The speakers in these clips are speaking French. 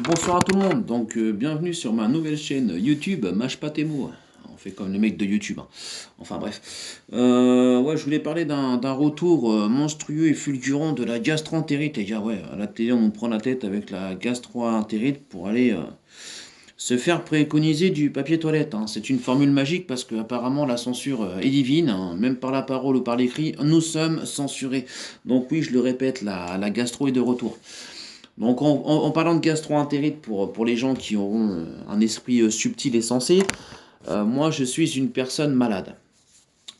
Bonsoir à tout le monde, bienvenue sur ma nouvelle chaîne YouTube, Mâche pas tes mots. On fait comme les mecs de YouTube, hein. Enfin bref. Ouais, je voulais parler d'un retour monstrueux et fulgurant de la gastro-entérite, les gars. Ouais, à la télé, on nous prend la tête avec la gastro-entérite pour aller se faire préconiser du papier toilette, hein. C'est une formule magique parce que apparemment la censure est divine, hein. Même par la parole ou par l'écrit, nous sommes censurés. Donc oui, je le répète, la gastro est de retour. Donc en parlant de gastro-entérite pour les gens qui auront un esprit subtil et sensé, moi je suis une personne malade.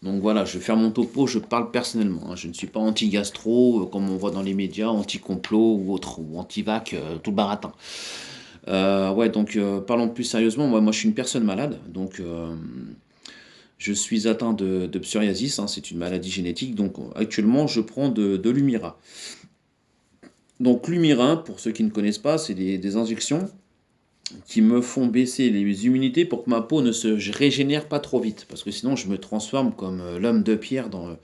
Donc voilà, je vais faire mon topo, je parle personnellement, hein. Je ne suis pas anti-gastro comme on voit dans les médias, anti-complot ou autre, ou anti-vac, tout le baratin. Ouais, parlons plus sérieusement, moi je suis une personne malade, je suis atteint de psoriasis, hein, c'est une maladie génétique, donc actuellement je prends de l'Humira. Donc l'Humira, pour ceux qui ne connaissent pas, c'est des injections qui me font baisser les immunités pour que ma peau ne se régénère pas trop vite. Parce que sinon, je me transforme comme l'homme de pierre dans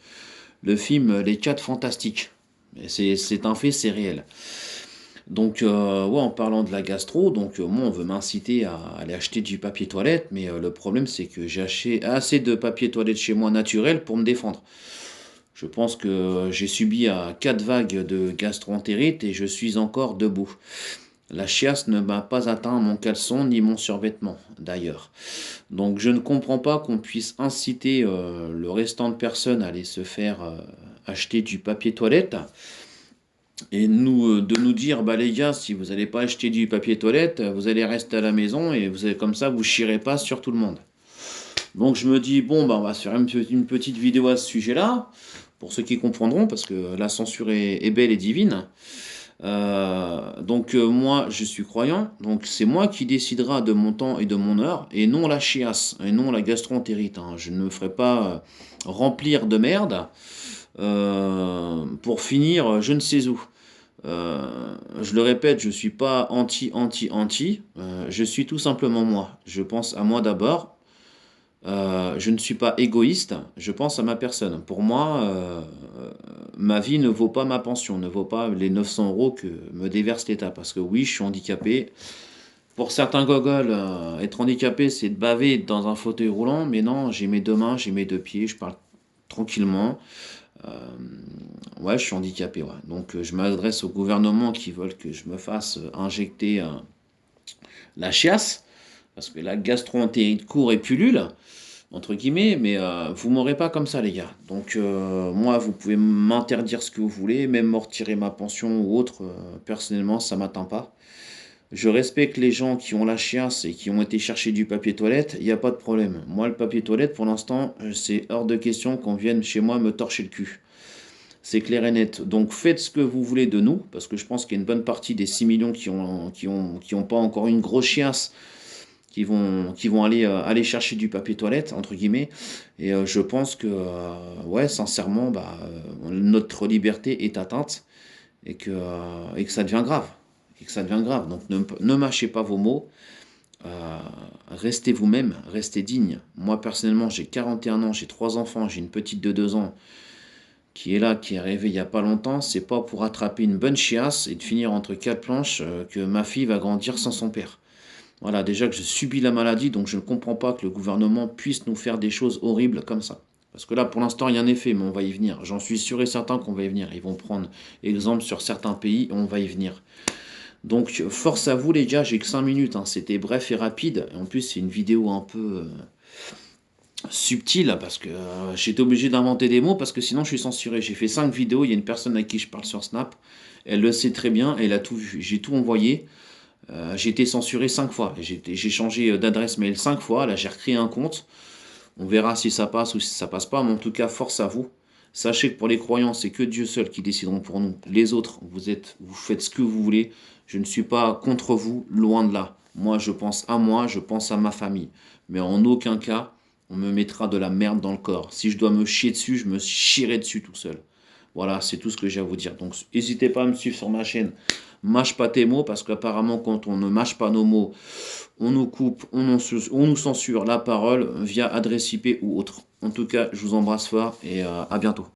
le film Les 4 Fantastiques. C'est un fait, c'est réel. Ouais, en parlant de la gastro, moi, on veut m'inciter à aller acheter du papier toilette, mais le problème, c'est que j'ai acheté assez de papier toilette chez moi naturel pour me défendre. Je pense que j'ai subi à 4 vagues de gastro-entérite et je suis encore debout. La chiasse ne m'a pas atteint mon caleçon ni mon survêtement, d'ailleurs. Donc je ne comprends pas qu'on puisse inciter le restant de personnes à aller se faire acheter du papier toilette et de nous dire, bah les gars, si vous n'allez pas acheter du papier toilette, vous allez rester à la maison et vous allez comme ça, vous chierez pas sur tout le monde. Donc je me dis, bon, bah on va se faire une petite vidéo à ce sujet-là, pour ceux qui comprendront, parce que la censure est belle et divine. Moi je suis croyant, donc c'est moi qui décidera de mon temps et de mon heure, et non la chiasse, et non la gastro-entérite, hein. Je ne me ferai pas remplir de merde pour finir je ne sais où. Je le répète, je suis pas anti, je suis tout simplement moi. Je pense à moi d'abord. Je ne suis pas égoïste, je pense à ma personne. Pour moi, ma vie ne vaut pas ma pension, ne vaut pas les 900 euros que me déverse l'État. Parce que oui, je suis handicapé. Pour certains gogoles, être handicapé, c'est de baver dans un fauteuil roulant. Mais non, j'ai mes deux mains, j'ai mes deux pieds, je parle tranquillement. Euh, ouais, je suis handicapé, ouais. Je m'adresse au gouvernement qui veulent que je me fasse injecter la chiasse. Parce que la gastro-entérite court et pullule entre guillemets, mais vous m'aurez pas comme ça, les gars. Moi, vous pouvez m'interdire ce que vous voulez, même me retirer ma pension ou autre. Personnellement, ça m'atteint pas. Je respecte les gens qui ont la chiasse et qui ont été chercher du papier toilette, il n'y a pas de problème. Moi, le papier toilette, pour l'instant, c'est hors de question qu'on vienne chez moi me torcher le cul. C'est clair et net. Donc faites ce que vous voulez de nous, parce que je pense qu'il y a une bonne partie des 6 millions qui ont pas encore une grosse chiasse qui vont aller chercher du papier toilette, entre guillemets. Et je pense que, ouais, sincèrement, notre liberté est atteinte et que ça devient grave. Et que ça devient grave. Donc ne mâchez pas vos mots. Restez vous-même, restez digne. Moi, personnellement, j'ai 41 ans, j'ai 3 enfants, j'ai une petite de 2 ans qui est là, qui est arrivée il n'y a pas longtemps. C'est pas pour attraper une bonne chiasse et de finir entre quatre planches que ma fille va grandir sans son père. Voilà, déjà que je subis la maladie, donc je ne comprends pas que le gouvernement puisse nous faire des choses horribles comme ça. Parce que là, pour l'instant, rien n'est fait, mais on va y venir. J'en suis sûr et certain qu'on va y venir. Ils vont prendre exemple sur certains pays et on va y venir. Donc, force à vous, les gars, j'ai que 5 minutes, hein. C'était bref et rapide. Et en plus, c'est une vidéo un peu subtile parce que j'étais obligé d'inventer des mots parce que sinon, je suis censuré. J'ai fait 5 vidéos. Il y a une personne à qui je parle sur Snap. Elle le sait très bien. Elle a tout vu. J'ai tout envoyé. J'ai été censuré 5 fois. J'ai changé d'adresse mail 5 fois. Là, j'ai recréé un compte. On verra si ça passe ou si ça passe pas. Mais en tout cas, force à vous. Sachez que pour les croyants, c'est que Dieu seul qui décideront pour nous. Les autres, vous faites ce que vous voulez. Je ne suis pas contre vous, loin de là. Moi, je pense à ma famille. Mais en aucun cas, on me mettra de la merde dans le corps. Si je dois me chier dessus, je me chierai dessus tout seul. Voilà, c'est tout ce que j'ai à vous dire. Donc, n'hésitez pas à me suivre sur ma chaîne. Mâche pas tes mots, parce qu'apparemment, quand on ne mâche pas nos mots, on nous coupe, on nous censure la parole via adresse IP ou autre. En tout cas, je vous embrasse fort et à bientôt.